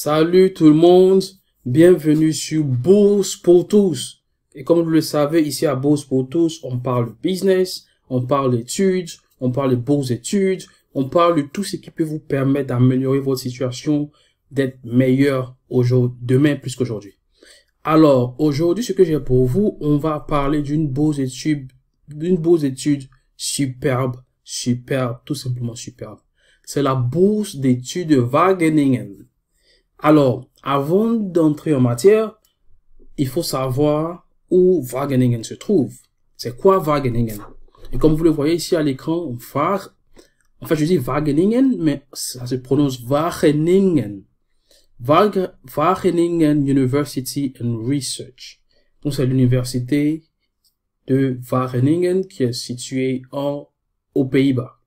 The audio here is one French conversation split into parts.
Salut tout le monde, bienvenue sur Bourse pour tous. Et comme vous le savez, ici à Bourse pour tous, on parle business, on parle études, on parle de bourse études, on parle de tout ce qui peut vous permettre d'améliorer votre situation, d'être meilleur aujourd'hui, demain plus qu'aujourd'hui. Alors, aujourd'hui, ce que j'ai pour vous, on va parler d'une bourse étude superbe, tout simplement superbe. C'est la bourse d'études de Wageningen. Alors, avant d'entrer en matière, il faut savoir où Wageningen se trouve. C'est quoi Wageningen? Et comme vous le voyez ici à l'écran, en fait, je dis Wageningen, mais ça se prononce Wageningen. Wageningen University and Research. Donc, c'est l'université de Wageningen qui est située aux Pays-Bas.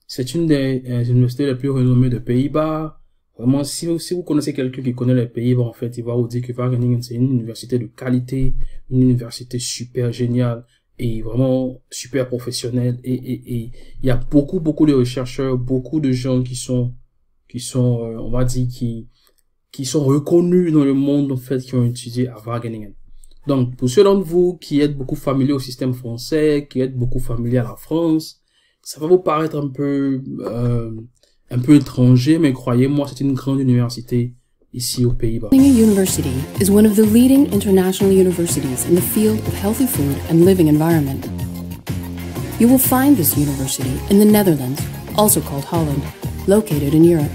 C'est une des universités les plus renommées des Pays-Bas. Vraiment, si vous connaissez quelqu'un qui connaît les Pays-Bas, en fait, il va vous dire que Wageningen, c'est une université de qualité, une université super géniale et vraiment super professionnelle. Et il y a beaucoup de chercheurs, beaucoup de gens qui sont, on va dire, qui sont reconnus dans le monde, en fait, qui ont étudié à Wageningen. Donc, pour ceux d'entre vous qui êtes beaucoup familiers au système français, qui êtes beaucoup familiers à la France, ça va vous paraître un peu étranger, mais croyez-moi, c'est une grande université ici aux Pays-Bas. Wageningen University is one of the leading international universities in the field of healthy food and living environment. You will find this university in the Netherlands, also called Holland, located in Europe.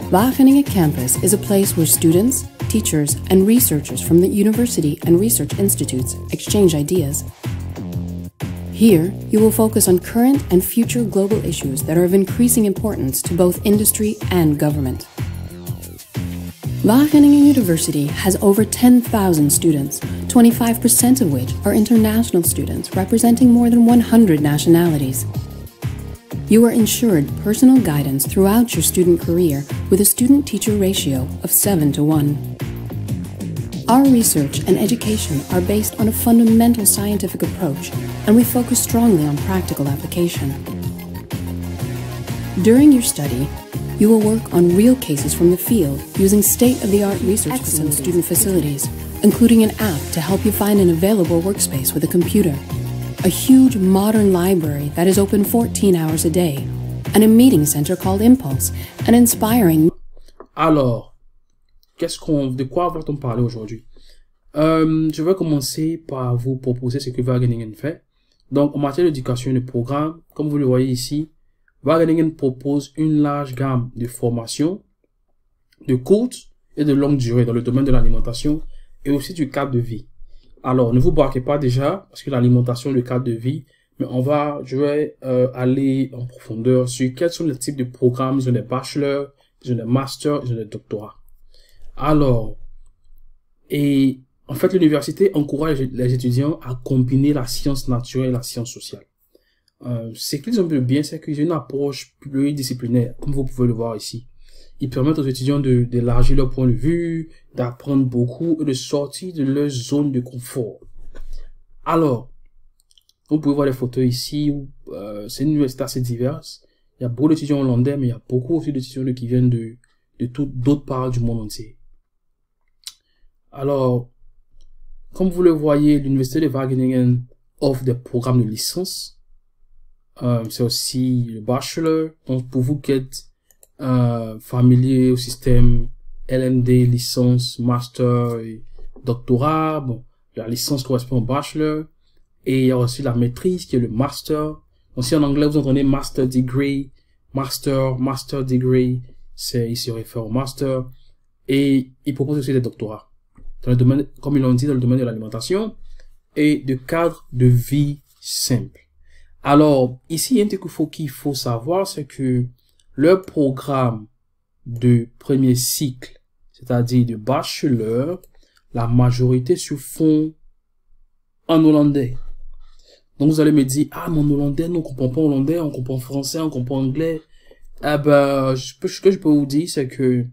Wageningen campus is a place where students, teachers, and researchers from the university and research institutes exchange ideas. Here, you will focus on current and future global issues that are of increasing importance to both industry and government. Wageningen University has over 10,000 students, 25% of which are international students representing more than 100 nationalities. You are ensured personal guidance throughout your student career with a student-teacher ratio of 7:1. Our research and education are based on a fundamental scientific approach, and we focus strongly on practical application. During your study, you will work on real cases from the field using state-of-the-art research and student facilities, including an app to help you find an available workspace with a computer, a huge modern library that is open 14 hours a day, and a meeting center called Impulse, an inspiring... Alors, de quoi va-t-on parler aujourd'hui? Je vais commencer par vous proposer ce que Wageningen fait. Donc, en matière d'éducation et de programme, comme vous le voyez ici, Wageningen propose une large gamme de formations, de courte et de longue durée dans le domaine de l'alimentation et aussi du cadre de vie. Alors, ne vous braquez pas déjà, parce que l'alimentation, le cadre de vie, mais je vais aller en profondeur sur quels sont les types de programmes. Ils ont des bachelors, ils ont des masters, ils ont des doctorats. Alors, et en fait, l'université encourage les étudiants à combiner la science naturelle et la science sociale. Ce qu'ils ont de bien, c'est qu'ils ont une approche pluridisciplinaire, comme vous pouvez le voir ici. Ils permettent aux étudiants d'élargir leur point de vue, d'apprendre beaucoup et de sortir de leur zone de confort. Alors, vous pouvez voir les photos ici, c'est une université assez diverse. Il y a beaucoup d'étudiants hollandais, mais il y a beaucoup aussi d'étudiants qui viennent d'autres parts du monde entier. Alors, comme vous le voyez, l'université de Wageningen offre des programmes de licence. C'est aussi le bachelor. Donc, pour vous qui êtes familier au système LMD, licence, master et doctorat, bon, la licence correspond au bachelor. Et il y a aussi la maîtrise qui est le master. Donc, si en anglais vous entendez master degree, master degree, il se réfère au master. Et il propose aussi des doctorats dans le domaine, comme ils l'ont dit, dans le domaine de l'alimentation et de cadre de vie simple. Alors, ici, il y a un truc qu'il faut savoir, c'est que leur programme de premier cycle, c'est-à-dire de bachelor, la majorité se font en hollandais. Donc, vous allez me dire, ah, mon hollandais, nous, on comprend pas hollandais, on comprend français, on comprend anglais. Ah ben, ce que je peux vous dire, c'est que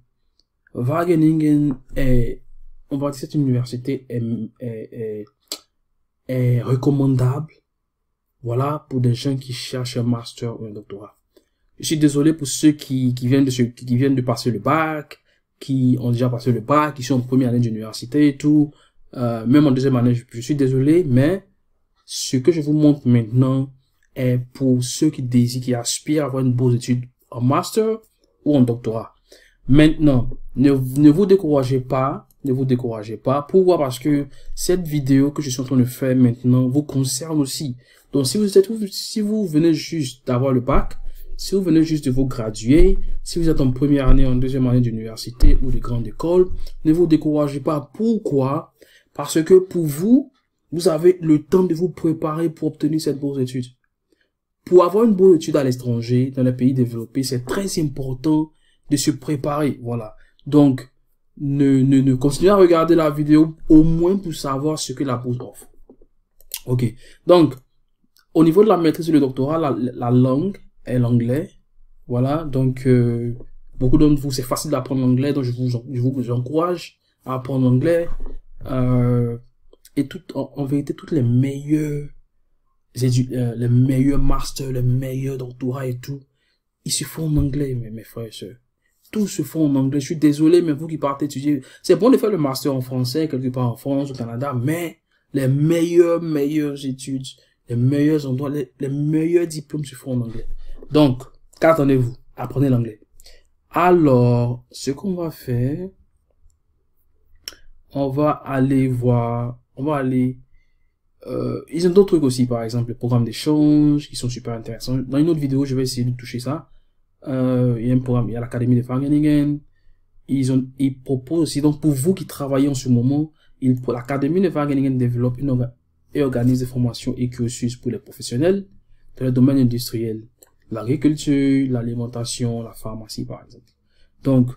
Wageningen on va dire, cette université est recommandable. Voilà, pour des gens qui cherchent un master ou un doctorat. Je suis désolé pour ceux qui viennent de passer le bac, qui ont déjà passé le bac, qui sont en première année d'université et tout, même en deuxième année, je suis désolé, mais ce que je vous montre maintenant est pour ceux qui désirent, qui aspirent à avoir une bonne étude en master ou en doctorat. Maintenant, ne vous découragez pas, ne vous découragez pas. Pourquoi? Parce que cette vidéo que je suis en train de faire maintenant vous concerne aussi. Donc, si vous venez juste d'avoir le bac, si vous venez juste de vous graduer, si vous êtes en première année, en deuxième année d'université ou de grande école, ne vous découragez pas. Pourquoi? Parce que pour vous, vous avez le temps de vous préparer pour obtenir cette bourse d'études. Pour avoir une bourse d'études à l'étranger, dans les pays développés, c'est très important de se préparer. Voilà. Donc, ne continuez à regarder la vidéo au moins pour savoir ce que la bourse offre. Ok. Donc, au niveau de la maîtrise et le doctorat, la langue est l'anglais. Voilà. Donc, beaucoup d'entre vous, c'est facile d'apprendre l'anglais. Donc, je vous encourage à apprendre l'anglais. Et en vérité, toutes les meilleurs masters, les meilleurs doctorats et tout, ils se font en anglais, mes frères et sœurs. Tous se font en anglais. Je suis désolé, mais vous qui partez étudier, c'est bon de faire le master en français, quelque part en France, au Canada, mais les meilleures études, les meilleurs endroits, les meilleurs diplômes se font en anglais. Donc, qu'attendez-vous? Apprenez l'anglais. Alors, ce qu'on va faire, on va aller voir, ils ont d'autres trucs aussi, par exemple, le programme d'échange, qui sont super intéressants. Dans une autre vidéo, je vais essayer de toucher ça. Il y a un programme, il y a l'Académie de Wageningen. Ils proposent aussi, donc pour vous qui travaillez en ce moment, l'Académie de Wageningen développe et organise des formations et cursus pour les professionnels dans le domaine industriel, l'agriculture, l'alimentation, la pharmacie, par exemple. Donc,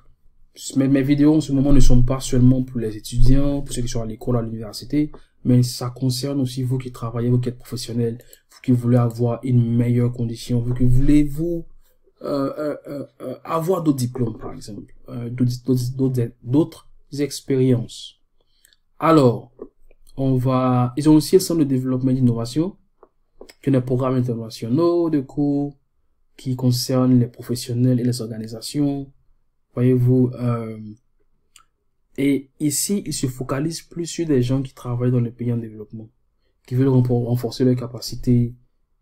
mes vidéos en ce moment ne sont pas seulement pour les étudiants, pour ceux qui sont à l'école, à l'université, mais ça concerne aussi vous qui travaillez, vous qui êtes professionnels, vous qui voulez avoir une meilleure condition, vous qui voulez avoir d'autres diplômes, par exemple, d'autres expériences. Alors, ils ont aussi un centre de développement et d'innovation, qui est des programmes internationaux de cours qui concernent les professionnels et les organisations. Voyez-vous, et ici, ils se focalisent plus sur des gens qui travaillent dans les pays en développement, qui veulent renforcer leurs capacités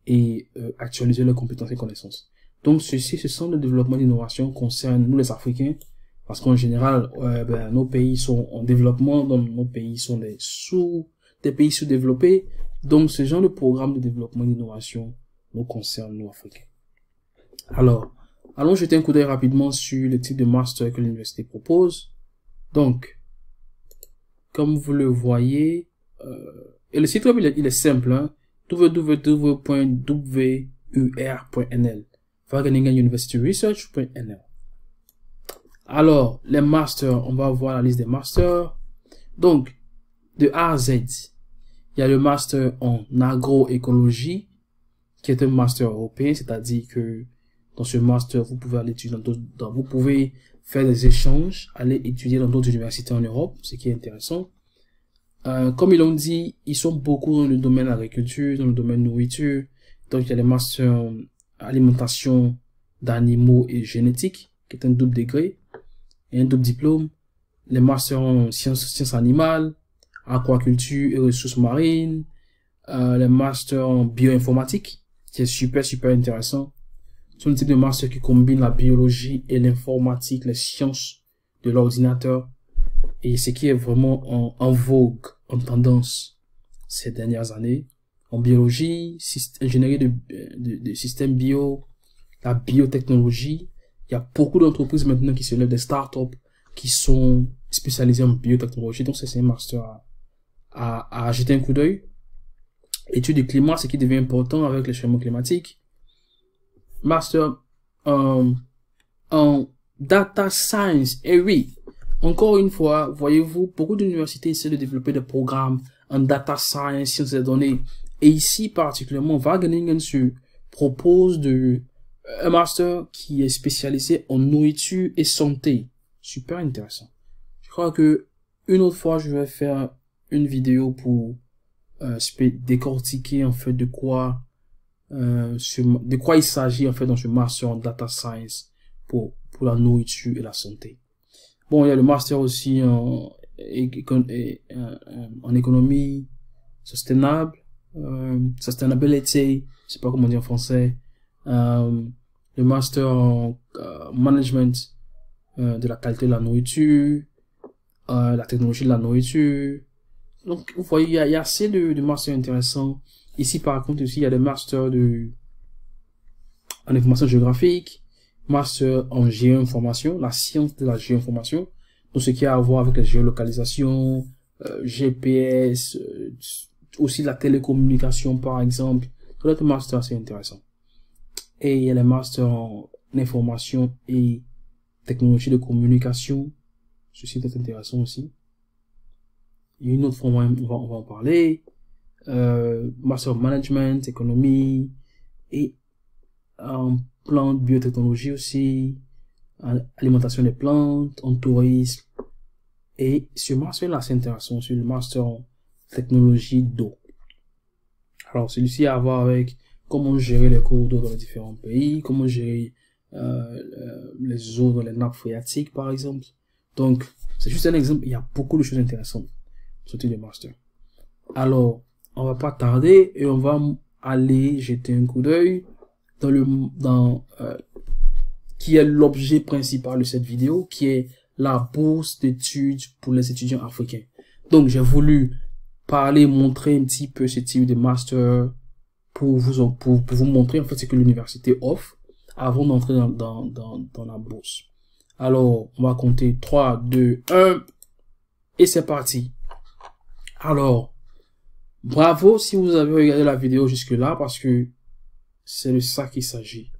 et actualiser leurs compétences et connaissances. Donc, ce centre de développement et d'innovation concerne nous les Africains, parce qu'en général, nos pays sont en développement, donc nos pays sont des pays sous-développés. Donc, ce genre de programme de développement et d'innovation nous concerne, nous, Africains. Alors, allons jeter un coup d'œil rapidement sur le type de master que l'université propose. Donc, comme vous le voyez, et le site web, il est simple, hein, www.wur.nl, Wageningen University Research.nl. Alors, les masters, on va voir la liste des masters. Donc, de A à Z, il y a le master en agroécologie, qui est un master européen, c'est-à-dire que dans ce master, vous pouvez aller étudier vous pouvez faire des échanges, aller étudier dans d'autres universités en Europe, ce qui est intéressant. Comme ils l'ont dit, ils sont beaucoup dans le domaine agriculture, dans le domaine nourriture. Donc, il y a les masters alimentation d'animaux et génétique, qui est un double degré et un double diplôme. Les masters en sciences animales, aquaculture et ressources marines. Les masters en bioinformatique, qui est super intéressant. C'est un type de master qui combine la biologie et l'informatique, les sciences de l'ordinateur, et ce qui est vraiment en vogue, en tendance ces dernières années. En biologie, ingénierie de systèmes bio, la biotechnologie. Il y a beaucoup d'entreprises maintenant qui se lèvent, des startups qui sont spécialisées en biotechnologie. Donc, c'est un master à jeter un coup d'œil. Études du climat, ce qui devient important avec les changements climatiques. Master en data science. Et oui, encore une fois, voyez-vous, beaucoup d'universités essaient de développer des programmes en data science, sciences des données. Et ici, particulièrement, Wageningen se propose un master qui est spécialisé en nourriture et santé. Super intéressant. Je crois que une autre fois, je vais faire une vidéo pour décortiquer en fait de quoi de quoi il s'agit en fait dans ce master en data science pour la nourriture et la santé. Bon, il y a le master aussi en économie sustainable, sustainability, je sais pas comment dire en français, le master en management de la qualité de la nourriture, la technologie de la nourriture. Donc, vous voyez, il y a assez de masters intéressants. Ici, par contre, aussi, il y a des masters en information géographique, master en géoinformation, la science de la géoinformation, donc ce qui a à voir avec la géolocalisation, GPS, aussi la télécommunication, par exemple. C'est un master assez intéressant. Et il y a les masters en information et technologie de communication. Ceci est intéressant aussi. Il y a une autre forme, on va en parler. Master of Management, économie, et en plantes, biotechnologie aussi, alimentation des plantes, en tourisme. Et ce master-là, c'est intéressant, c'est le master en technologie d'eau. Alors, celui-ci a à voir avec comment gérer les cours d'eau dans les différents pays, comment gérer les eaux dans les nappes phréatiques, par exemple. Donc, c'est juste un exemple, il y a beaucoup de choses intéressantes sur ce type de master. Alors, on va pas tarder et on va aller jeter un coup d'œil qui est l'objet principal de cette vidéo, qui est la bourse d'études pour les étudiants africains. Donc, j'ai voulu montrer un petit peu ce type de master pour vous montrer en fait ce que l'université offre avant d'entrer dans la bourse. Alors, on va compter 3, 2, 1 et c'est parti. Alors, bravo si vous avez regardé la vidéo jusque-là parce que c'est de ça qu'il s'agit.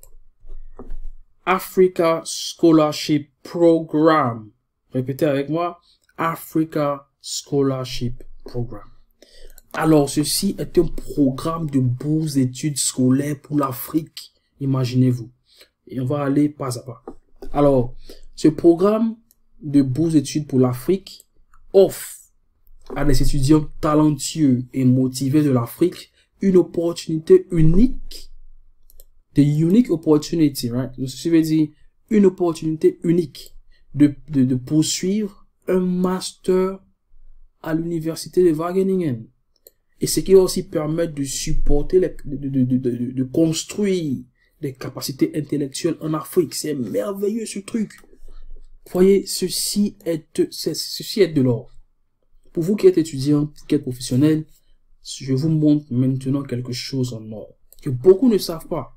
Africa Scholarship Program. Répétez avec moi. Africa Scholarship Program. Alors, ceci est un programme de bourse d'études scolaires pour l'Afrique. Imaginez-vous. Et on va aller pas à pas. Alors, ce programme de bourse d'études pour l'Afrique offre à des étudiants talentueux et motivés de l'Afrique une opportunité unique. The unique opportunity, right? Donc, ceci veut dire une opportunité unique de poursuivre un master à l'université de Wageningen. Et ce qui va aussi permettre de supporter, de construire des capacités intellectuelles en Afrique. C'est merveilleux ce truc. Vous voyez, ceci est de l'or. Pour vous qui êtes étudiant, qui êtes professionnel, je vous montre maintenant quelque chose en or que beaucoup ne savent pas.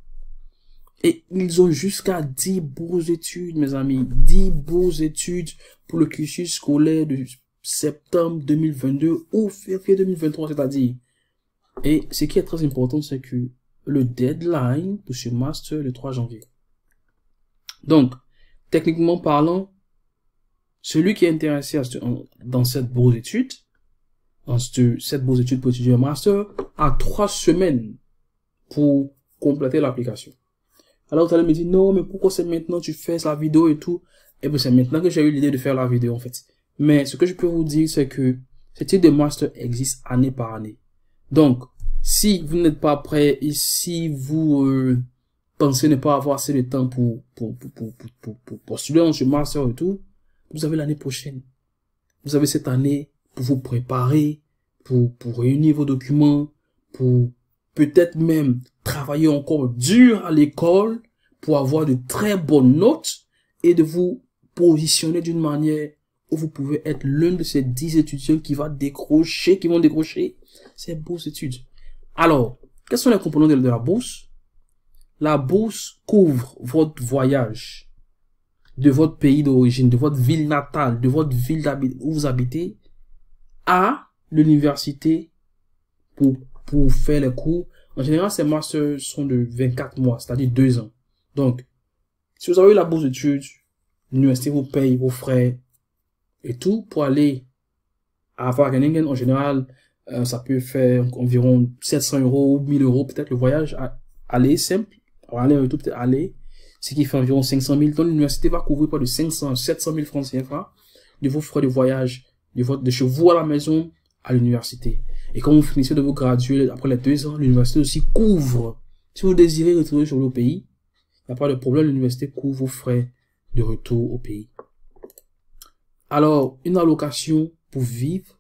Et ils ont jusqu'à 10 bourses d'études, mes amis. 10 bourses d'études pour le cursus scolaire de septembre 2022 ou février 2023, c'est-à-dire. Et ce qui est très important, c'est que le deadline de ce master est le 3 janvier. Donc, techniquement parlant, celui qui est intéressé dans cette bourse d'études, cette bourse d'études pour étudier un master, a 3 semaines pour compléter l'application. Alors, vous allez me dire, non, mais pourquoi c'est maintenant tu fais la vidéo et tout? Eh bien, c'est maintenant que j'ai eu l'idée de faire la vidéo, en fait. Mais ce que je peux vous dire, c'est que ce type de master existe année par année. Donc, si vous n'êtes pas prêt et si vous pensez ne pas avoir assez de temps pour postuler dans ce master et tout, vous avez l'année prochaine. Vous avez cette année pour vous préparer, pour réunir vos documents, pour peut-être même travailler encore dur à l'école pour avoir de très bonnes notes et de vous positionner d'une manière où vous pouvez être l'un de ces 10 étudiants qui vont décrocher ces bourses études. Alors, quels sont les composants de la bourse? La bourse couvre votre voyage de votre pays d'origine, de votre ville natale, de votre ville où vous habitez, à l'université pour faire les cours. En général, ces masters sont de 24 mois, c'est-à-dire 2 ans. Donc, si vous avez la bourse d'études, l'université vous paye vos frais et tout pour aller à Wageningen. En général, ça peut faire environ 700 €, 1000 € peut-être le voyage aller simple, aller et tout peut-être aller, ce qui fait environ 500 000. Donc, l'université va couvrir pas de 500, 700 000 francs CFA de vos frais de voyage, de chez vous à la maison à l'université. Et quand vous finissez de vous graduer après les 2 ans, l'université aussi couvre Si vous désirez retourner sur le pays, il n'y a pas de problème, l'université couvre vos frais de retour au pays. Alors, une allocation pour vivre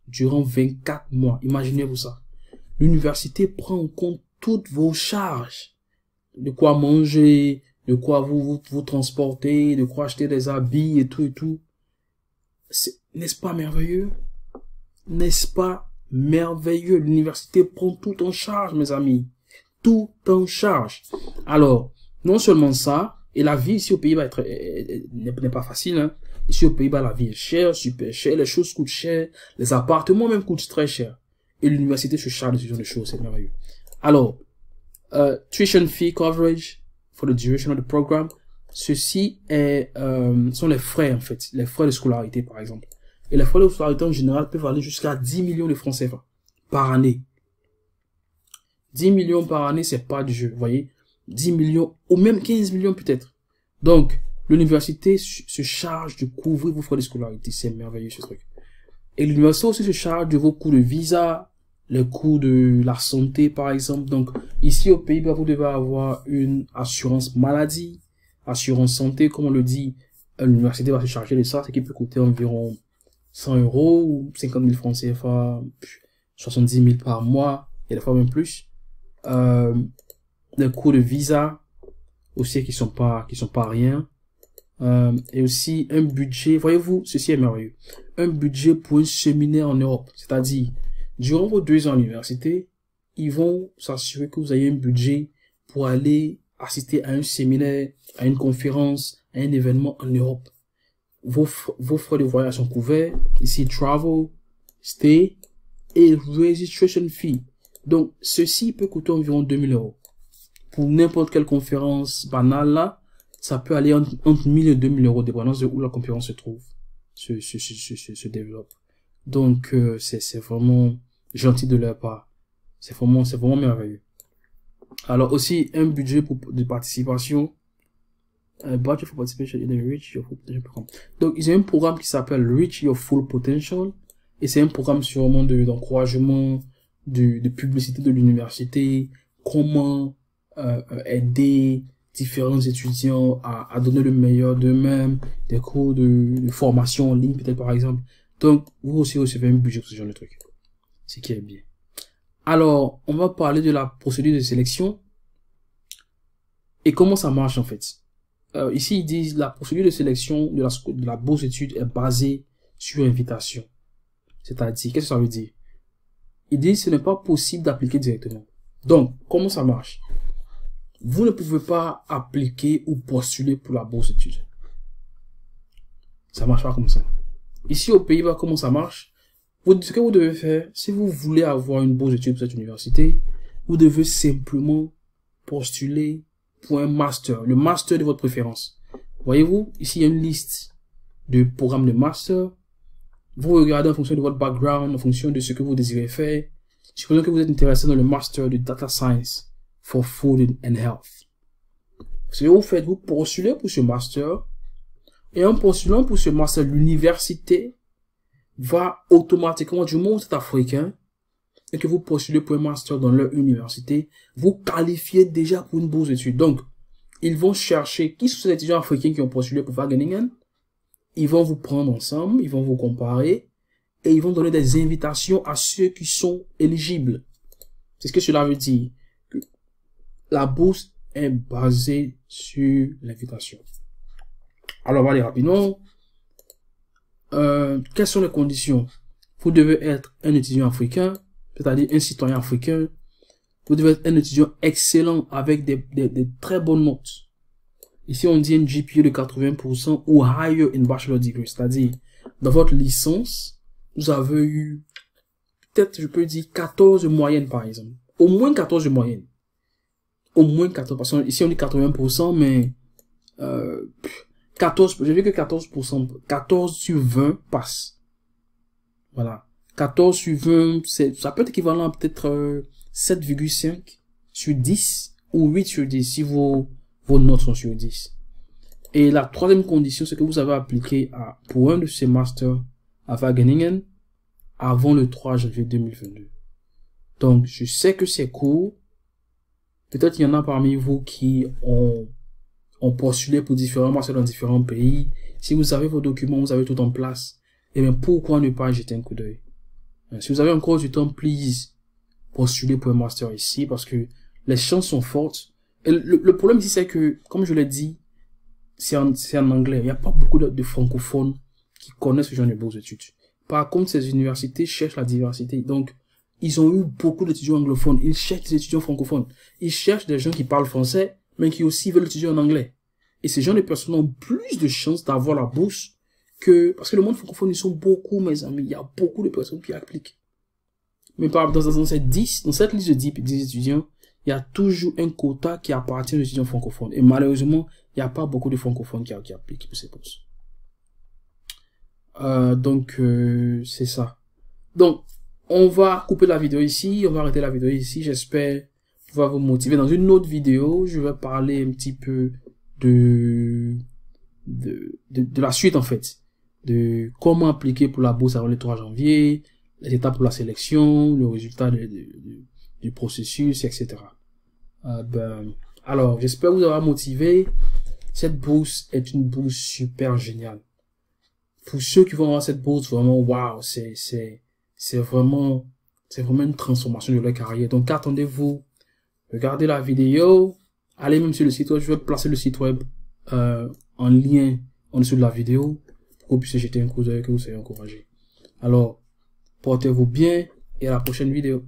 durant 24 mois. Imaginez-vous ça. L'université prend en compte toutes vos charges. De quoi manger, de quoi vous transporter, de quoi acheter des habits et tout. N'est-ce pas merveilleux? N'est-ce pas merveilleux? L'université prend tout en charge, mes amis. Tout en charge. Alors, non seulement ça, et la vie ici au Pays-Bas n'est pas facile, hein. Ici au Pays-Bas, la vie est chère, super chère, les choses coûtent cher, les appartements même coûtent très cher. Et l'université se charge de ce genre de choses, c'est merveilleux. Alors, tuition fee coverage for the duration of the program. Ceci sont les frais, en fait. Les frais de scolarité, par exemple. Et les frais de scolarité, en général, peuvent aller jusqu'à 10 millions de francs CFA par année. 10 millions par année, c'est pas du jeu, vous voyez. 10 millions, ou même 15 millions peut-être. Donc, l'université se charge de couvrir vos frais de scolarité. C'est merveilleux, ce truc. Et l'université aussi se charge de vos coûts de visa, les coûts de la santé, par exemple. Donc, ici au Pays-Bas, vous devez avoir une assurance maladie, assurance santé, comme on le dit. L'université va se charger de ça, ce qui peut coûter environ 100 euros ou 50 000 francs CFA, 70 000 par mois, et des fois même plus. Les coûts de visa aussi qui sont pas rien. Et aussi un budget, voyez-vous, ceci est merveilleux. Un budget pour un séminaire en Europe. C'est-à-dire, durant vos 2 ans à l'université, ils vont s'assurer que vous ayez un budget pour aller assister à un séminaire, à une conférence, à un événement en Europe. Vos frais de voyage sont couverts. Ici, travel, stay et registration fee. Donc, ceci peut coûter environ 2000 euros. Pour n'importe quelle conférence banale là, ça peut aller entre 1000 et 2000 euros, dépendant de où la conférence se trouve, se développe. Donc, c'est vraiment gentil de leur part. C'est vraiment merveilleux. Alors aussi, un budget de participation. Budget for participation in the Reach Your Full Potential Programme. Donc, ils ont un programme qui s'appelle Reach Your Full Potential. Et c'est un programme sûrement d'encouragement, de publicité de l'université, comment aider différents étudiants à donner le meilleur d'eux-mêmes, des cours de formation en ligne peut-être par exemple. Donc, vous aussi recevez un budget pour ce genre de truc. Ce qui est bien. Alors, on va parler de la procédure de sélection et comment ça marche en fait. Ici, ils disent la procédure de sélection de la bourse d'études est basée sur invitation. C'est-à-dire, qu'est-ce que ça veut dire? Ils disent que ce n'est pas possible d'appliquer directement. Donc, comment ça marche? Vous ne pouvez pas appliquer ou postuler pour la bourse d'études. Ça marche pas comme ça. Ici, aux Pays-Bas, comment ça marche? Ce que vous devez faire, si vous voulez avoir une bourse d'études pour cette université, vous devez simplement postuler pour un master, le master de votre préférence. Voyez-vous, ici, il y a une liste de programmes de master. Vous regardez en fonction de votre background, en fonction de ce que vous désirez faire. Supposons que vous êtes intéressé dans le master de Data Science for Food and Health. Ce que vous faites, vous postulez pour ce master. Et en postulant pour ce master, l'université va automatiquement, du moment où vous êtes africain, et que vous postulez pour un master dans leur université, vous qualifiez déjà pour une bourse d'études. Donc, ils vont chercher qui sont ces étudiants africains qui ont postulé pour Wageningen. Ils vont vous prendre ensemble, ils vont vous comparer, et ils vont donner des invitations à ceux qui sont éligibles. C'est ce que cela veut dire. Que la bourse est basée sur l'invitation. Alors, on va aller rapidement. Quelles sont les conditions? Vous devez être un étudiant africain, c'est-à-dire un citoyen africain. Vous devez être un étudiant excellent avec des très bonnes notes. Ici, on dit un GPA de 80% ou higher in bachelor degree, c'est-à-dire dans votre licence, vous avez eu peut-être, je peux dire, 14 moyennes par exemple. Au moins 14 moyennes. Au moins 14, parce que ici on dit 80%, mais 14, j'ai vu que 14%, 14 sur 20 passe. Voilà. 14 sur 20, ça peut être équivalent à peut-être 7,5 sur 10 ou 8 sur 10 si vos notes sont sur 10. Et la troisième condition, c'est que vous avez appliqué pour un de ces masters à Wageningen avant le 3 janvier 2022. Donc, je sais que c'est court, Peut-être il y en a parmi vous qui ont postulé pour différents masters dans différents pays. Si vous avez vos documents, vous avez tout en place. Et bien, pourquoi ne pas jeter un coup d'œil? Si vous avez encore du temps, please, postulez pour un master ici parce que les chances sont fortes. Et le problème ici, c'est que, comme je l'ai dit, c'est en anglais. Il n'y a pas beaucoup de francophones qui connaissent ce genre de bourses d'études. Par contre, ces universités cherchent la diversité. Donc, ils ont eu beaucoup d'étudiants anglophones. Ils cherchent des étudiants francophones. Ils cherchent des gens qui parlent français, mais qui aussi veulent étudier en anglais. Et ces gens de personnes ont plus de chances d'avoir la bourse parce que le monde francophone, ils sont beaucoup, mes amis. Il y a beaucoup de personnes qui appliquent. Mais dans cette liste de 10 étudiants, il y a toujours un quota qui appartient aux étudiants francophones. Et malheureusement, il n'y a pas beaucoup de francophones qui appliquent pour ces bourses. Donc, c'est ça. Donc, on va couper la vidéo ici. On va arrêter la vidéo ici. J'espère pouvoir vous motiver. Dans une autre vidéo, je vais parler un petit peu de la suite, en fait. De comment appliquer pour la bourse avant le 3 janvier, les étapes pour la sélection, le résultat du processus, etc. Alors, j'espère vous avoir motivé. Cette bourse est une bourse super géniale. Pour ceux qui vont avoir cette bourse, vraiment, waouh, c'est vraiment une transformation de leur carrière. Donc, attendez-vous, regardez la vidéo, allez même sur le site web. Je vais placer le site web en lien en dessous de la vidéo pour que vous puissiez jeter un coup d'œil, que vous soyez encouragés. Alors, portez-vous bien et à la prochaine vidéo.